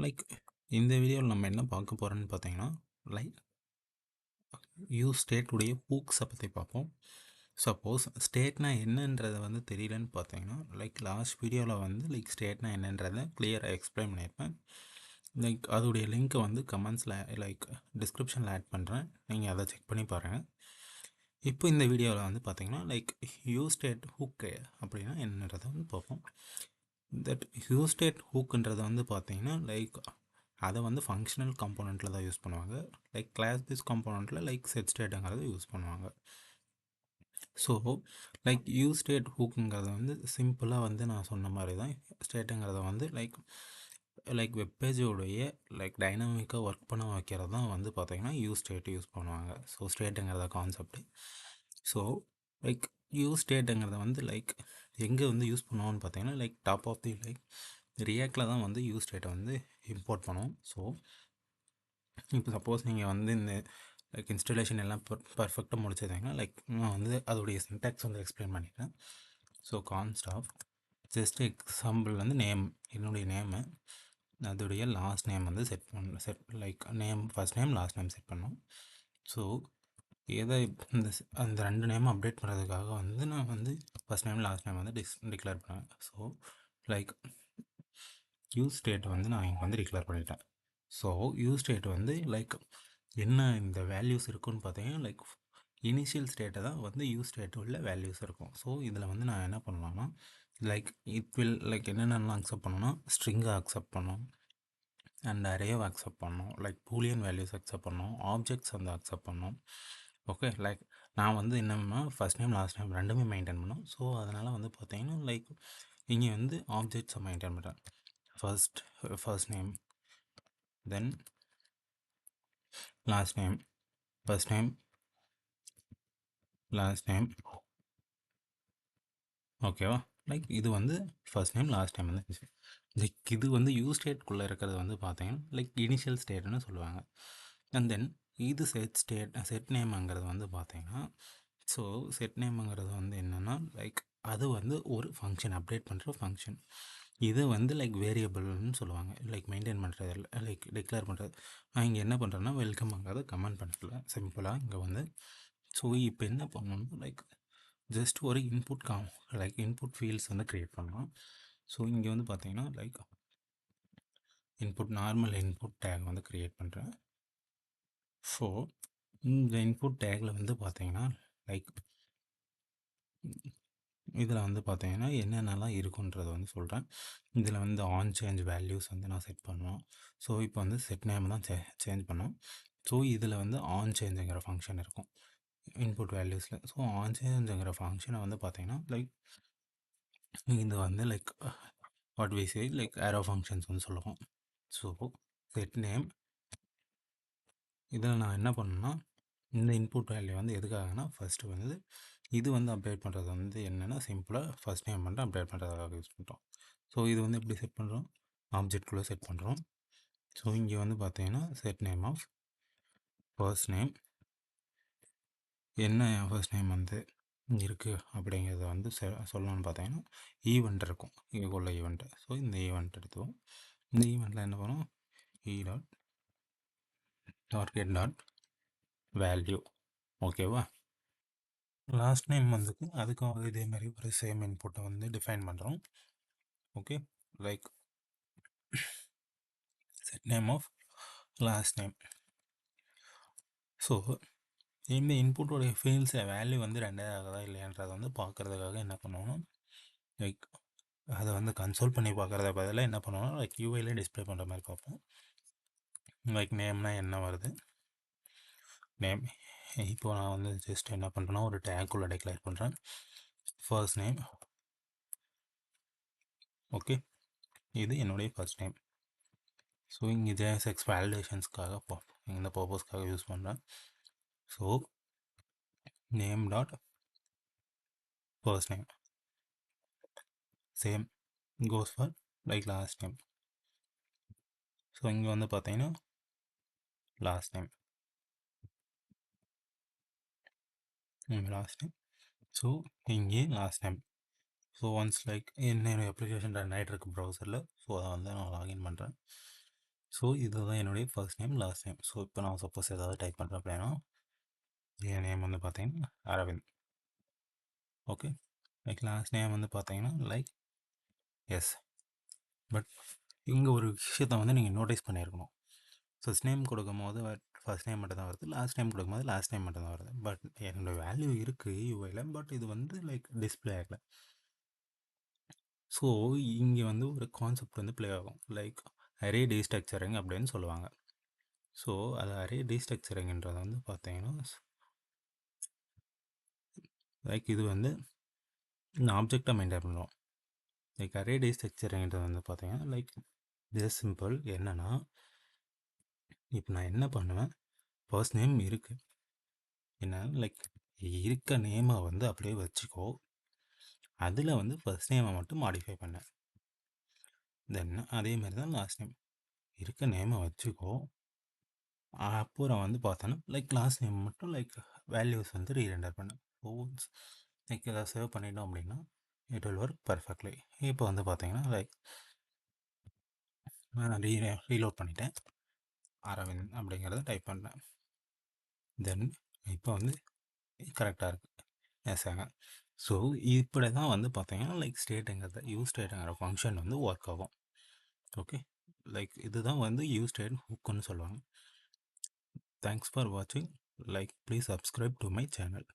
Like இந்த வீடியோவில் நம்ம என்ன பார்க்க போகிறோன்னு பார்த்தீங்கன்னா, லைக் யூஸ் ஸ்டேட்டுடைய ஹூக்ஸை பற்றி பார்ப்போம். சப்போஸ் ஸ்டேட்னா என்னன்றதை வந்து தெரியலன்னு பார்த்தீங்கன்னா, லைக் லாஸ்ட் வீடியோவில் வந்து லைக் ஸ்டேட்னா என்னன்றதை கிளியராக எக்ஸ்பிளைன் பண்ணியிருப்பேன். லைக் அதோடைய லிங்க்கை வந்து கமெண்ட்ஸில் லைக் டிஸ்கிரிப்ஷனில் ஆட் பண்ணுறேன். நீங்கள் அதை செக் பண்ணி பாருங்கள். இப்போ இந்த வீடியோவில் வந்து பார்த்தீங்கன்னா, லைக் யூஸ் ஸ்டேட் ஹூக்கு அப்படின்னா என்னன்றதை வந்து பார்ப்போம். தட் யூஸ் ஸ்டேட் ஹூக்குன்றது வந்து பார்த்தீங்கன்னா, லைக் அதை வந்து ஃபங்க்ஷனல் காம்போனண்ட்டில் தான் யூஸ் பண்ணுவாங்க. லைக் கிளாஸ் பேஸ் காம்போனண்ட்டில் லைக் செட் ஸ்டேட்டுங்கிறத யூஸ் பண்ணுவாங்க. ஸோ லைக் யூஸ் ஸ்டேட் ஹூக்குங்கிறத வந்து சிம்பிளாக வந்து நான் சொன்ன மாதிரி தான் ஸ்டேட்டுங்கிறத வந்து லைக் வெப்பேஜோடைய லைக் டைனமிக்காக ஒர்க் பண்ண வைக்கிறது தான் வந்து பார்த்திங்கன்னா யூஸ் ஸ்டேட் யூஸ் பண்ணுவாங்க. ஸோ ஸ்டேட்டுங்கிறத கான்செப்ட். ஸோ லைக் யூஸ் ஸ்டேட்டுங்கிறத வந்து லைக் எங்கே வந்து யூஸ் பண்ணுவோன்னு பார்த்தீங்கன்னா, like top of the like ரியாக்டில் தான் வந்து யூஸ் ஸ்டேட்டை வந்து இம்போர்ட் பண்ணுவோம். ஸோ இப்போ சப்போஸ் நீங்கள் வந்து இந்த லைக் இன்ஸ்டலேஷன் எல்லாம் பர்ஃபெக்டாக முடிச்சதுங்கன்னா, லைக் நான் வந்து அதோடைய சின்டாக்ஸ் வந்து எக்ஸ்பிளைன் பண்ணிட்டேன். So const of just example வந்து நேம், என்னுடைய நேமு, அதோடைய லாஸ்ட் நேம் வந்து set like name first name last name set பண்ணோம். ஸோ எதை இந்த அந்த 2 நேம் அப்டேட் பண்ணுறதுக்காக வந்து நான் வந்து ஃபஸ்ட் நேம் லாஸ்ட் நேம் வந்து டிக்ளேர் பண்ணேன். ஸோ லைக் யூஸ் ஸ்டேட் வந்து நான் இங்கே வந்து டிக்ளேர் பண்ணிட்டேன். ஸோ யூஸ் ஸ்டேட் வந்து லைக் என்ன இந்த வேல்யூஸ் இருக்குன்னு பார்த்தீங்கன்னா, லைக் இனிஷியல் ஸ்டேட்டை தான் வந்து யூஸ் ஸ்டேட் உள்ள வேல்யூஸ் இருக்கும். ஸோ இதில் வந்து நான் என்ன பண்ணலாம்னா, லைக் இட் வில் லைக் என்னென்னலாம் அக்செப்ட் பண்ணணும்னா, ஸ்ட்ரிங்கை அக்செப்ட் பண்ணணும் அண்ட் அரேவை அக்செப்ட் பண்ணணும், லைக் பூலியன் வேல்யூஸ் அக்செப்ட் பண்ணணும், ஆப்ஜெக்ட்ஸ் வந்து அக்செப்ட் பண்ணணும். ஓகே, லைக் நான் வந்து என்னன்னா ஃபஸ்ட் நேம் லாஸ்ட் நேம் ரெண்டுமே மெயின்டைன் பண்ணோம். ஸோ அதனால் வந்து பார்த்தீங்கன்னா, லைக் இங்கே வந்து ஆப்ஜெக்ட்ஸை மெயின்டைன் பண்ணுறேன். First name, then last name, first name, last name. ஓகேவா? லைக் இது வந்து ஃபர்ஸ்ட் நேம் லாஸ்ட் நேம் வந்து லைக் இது வந்து யூஸ் ஸ்டேட்குள்ளே இருக்கிறது வந்து பார்த்தீங்கன்னா லைக் இனிஷியல் ஸ்டேட்னு சொல்லுவாங்க. அண்ட் தென் இது செட் நேம்ங்கிறது வந்து பார்த்தீங்கன்னா, ஸோ செட் நேம்ங்கிறது வந்து என்னென்னா லைக் அது வந்து ஒரு ஃபங்க்ஷன் அப்டேட் பண்ணுற ஃபங்க்ஷன். இது வந்து லைக் வேரியபிள்னு சொல்லுவாங்க. லைக் மெயின்டைன் பண்ணுறது லைக் டிக்ளேர் பண்ணுறது. நான் இங்கே என்ன பண்ணுறேன்னா வெல்கம்ங்கிறத கமெண்ட் பண்ணல சிம்பிளாக இங்கே வந்து. ஸோ இப்போ என்ன பண்ணணும்னா லைக் ஜஸ்ட் ஒரு லைக் இன்புட் ஃபீல்ட்ஸ் வந்து க்ரியேட் பண்ணலாம். ஸோ இங்கே வந்து பார்த்தீங்கன்னா லைக் நார்மல் இன்புட் டேக் வந்து க்ரியேட் பண்ணுறேன். ஸோ இந்த இன்புட் டேக்கில் வந்து பார்த்தீங்கன்னா லைக் இதில் வந்து பார்த்தீங்கன்னா என்னென்னலாம் இருக்குன்றதை வந்து சொல்கிறேன். இதில் வந்து ஆன் சேஞ்ச் வேல்யூஸ் வந்து நான் செட் பண்ணுவோம். ஸோ இப்போ வந்து செட் நேம் தான் சேஞ்ச் பண்ணோம். ஸோ இதில் வந்து ஆன் சேஞ்சுங்கிற ஃபங்க்ஷன் இருக்கும் இன்புட் வேல்யூஸில். ஸோ ஆன் சேஞ்சுங்கிற ஃபங்க்ஷனை வந்து பார்த்தீங்கன்னா லைக் இது வந்து like what we say like arrow functions வந்து சொல்லுவோம். ஸோ செட் நேம் இதில் நான் என்ன பண்ணேன்னா இந்த இன்புட் வேல்யூ வந்து எதுக்காகனா ஃபஸ்ட்டு வந்து இது வந்து அப்டேட் பண்ணுறது வந்து என்னென்னா சிம்பிளாக ஃபஸ்ட் நேம் மட்டும் அப்டேட் பண்ணுறதுக்காக யூஸ் பண்ணுறோம். ஸோ இது வந்து எப்படி செட் பண்ணுறோம், ஆப்ஜெக்ட்குள்ளே செட் பண்ணுறோம். ஸோ இங்கே வந்து பார்த்தீங்கன்னா set name of first name, என்ன ஃபர்ஸ்ட் நேம் வந்து இருக்குது அப்படிங்கிறத வந்து சொல்லணும்னு பார்த்தீங்கன்னா ஈவெண்ட் இருக்கும் இங்குள்ள ஈவெண்ட்டு. ஸோ இந்த ஈவெண்ட் எடுத்துவோம். இந்த ஈவெண்ட்டில் என்ன பண்ணுவோம், டாட் டார்கெட் டாட் வேல்யூ. ஓகேவா? லாஸ்ட் நேம் வந்துக்கு அதுக்கும் இதே மாதிரி ஒரு சேம் இன்புட்டை வந்து டிஃபைன் பண்ணுறோம். Okay, like set name of last name. So இந்த இன்புட்டோடைய ஃபீல்ட்ஸில் வேல்யூ வந்து ரெண்டே ஆகுதா இல்லையான்றதை வந்து பார்க்குறதுக்காக என்ன பண்ணுவோம், லைக் அதை வந்து கன்சோல் பண்ணி பார்க்குறத பதிலாக என்ன பண்ணுவோம், லைக் யூஐலே டிஸ்பிளே பண்ணுற மாதிரி பார்ப்போம். லைக் நேம்னா என்ன வருது, நேம். இப்போ நான் வந்து ஜஸ்ட் என்ன பண்ணுறேன்னா ஒரு டேக்குள்ளே டிக்ளேர் பண்ணுறேன் ஃபர்ஸ்ட் நேம். ஓகே, இது என்னுடைய ஃபர்ஸ்ட் நேம். ஸோ இங்கே ஜேஎஸ்எக்ஸ் வேலிடேஷன்ஸ்க்காக இந்த பர்பஸ்க்காக யூஸ் பண்ணுறேன். So name dot first name same goes for like last name. So இங்கே வந்து பார்த்தீங்கன்னா லாஸ்ட் நேம் ஸோ இங்கே last name. So once like என்னோட அப்ளிகேஷன் ரன் ஆகிட்டு இருக்கு ப்ரௌசரில். ஸோ அதை வந்து நான் லாகின் பண்ணுறேன். ஸோ இதுதான் என்னுடைய first name last name. So இப்போ நான் சப்போஸ் ஏதாவது டைப் பண்ணுறேன் அப்படின்னா என் நேம் வந்து பார்த்தீங்கன்னா Aravind. Okay, like last name வந்து பார்த்தீங்கன்னா லைக் எஸ். பட் இங்கே ஒரு விஷயத்த வந்து நீங்கள் நோட்டீஸ் பண்ணியிருக்கணும். ஃபர்ஸ்ட் நேம் கொடுக்கும்போது ஃபர்ஸ்ட் நேம் மட்டும் தான் வருது, லாஸ்ட் நேம் கொடுக்கும்போது லாஸ்ட் நேம் மட்டும் தான் வருது. பட் என்னோட வேல்யூ இருக்குது யூஐயில், பட் இது வந்து லைக் டிஸ்பிளே ஆகலை. ஸோ இங்கே வந்து ஒரு கான்செப்ட் வந்து ப்ளே ஆகும், லைக் அரே டீஸ்ட்ரக்சரிங் அப்படின்னு சொல்லுவாங்க. ஸோ அது அரே டீஸ்ட்ரக்சரிங்கிறது வந்து பார்த்தீங்கன்னா லைக் இது வந்து இந்த ஆப்ஜெக்டை மெயின்டைன் பண்ணுறோம். லைக் அரே டீஸ்ட்ரக்சரிங்கிறது வந்து பார்த்தீங்கன்னா லைக் ஜஸ்ட் சிம்பிள். என்னென்னா இப்போ நான் என்ன பண்ணுவேன், ஃபர்ஸ்ட் நேம் இருக்குது, என்ன லைக் இருக்க நேமை வந்து அப்படியே வச்சுக்கோ, அதில் வந்து ஃபர்ஸ்ட் நேமை மட்டும் மாடிஃபை பண்ணேன். தென் அதே மாதிரி தான் லாஸ்ட் நேம், இருக்க நேமை வச்சுக்கோ, அப்புறம் வந்து பார்த்தோன்னா லைக் லாஸ்ட் நேம் மட்டும் லைக் வேல்யூஸ் வந்து ரீரெண்டர் பண்ணேன். ஸோ லைக் எதாவது சேவ் பண்ணிட்டோம் அப்படின்னா இட் வில் ஒர்க் பர்ஃபெக்ட்லி. இப்போ வந்து பார்த்தீங்கன்னா லைக் நான் ரீலோட் பண்ணிட்டேன், அரவிந்த் அப்படிங்கிறத டைப் பண்ணேன். தென் இப்போ வந்து கரெக்டாக இருக்குது எஸ்ங்க. ஸோ இப்படி தான் வந்து பார்த்தீங்கன்னா லைக் ஸ்டேட்டுங்கிறது யூஸ் ஸ்டேட்டுங்கிற ஃபங்க்ஷன் வந்து ஒர்க் ஆகும். ஓகே, லைக் இதுதான் வந்து யூஸ் ஸ்டேட் ஹுக்குன்னு சொல்லுவாங்க. தேங்க்ஸ் ஃபார் வாட்சிங். Like please subscribe to my channel.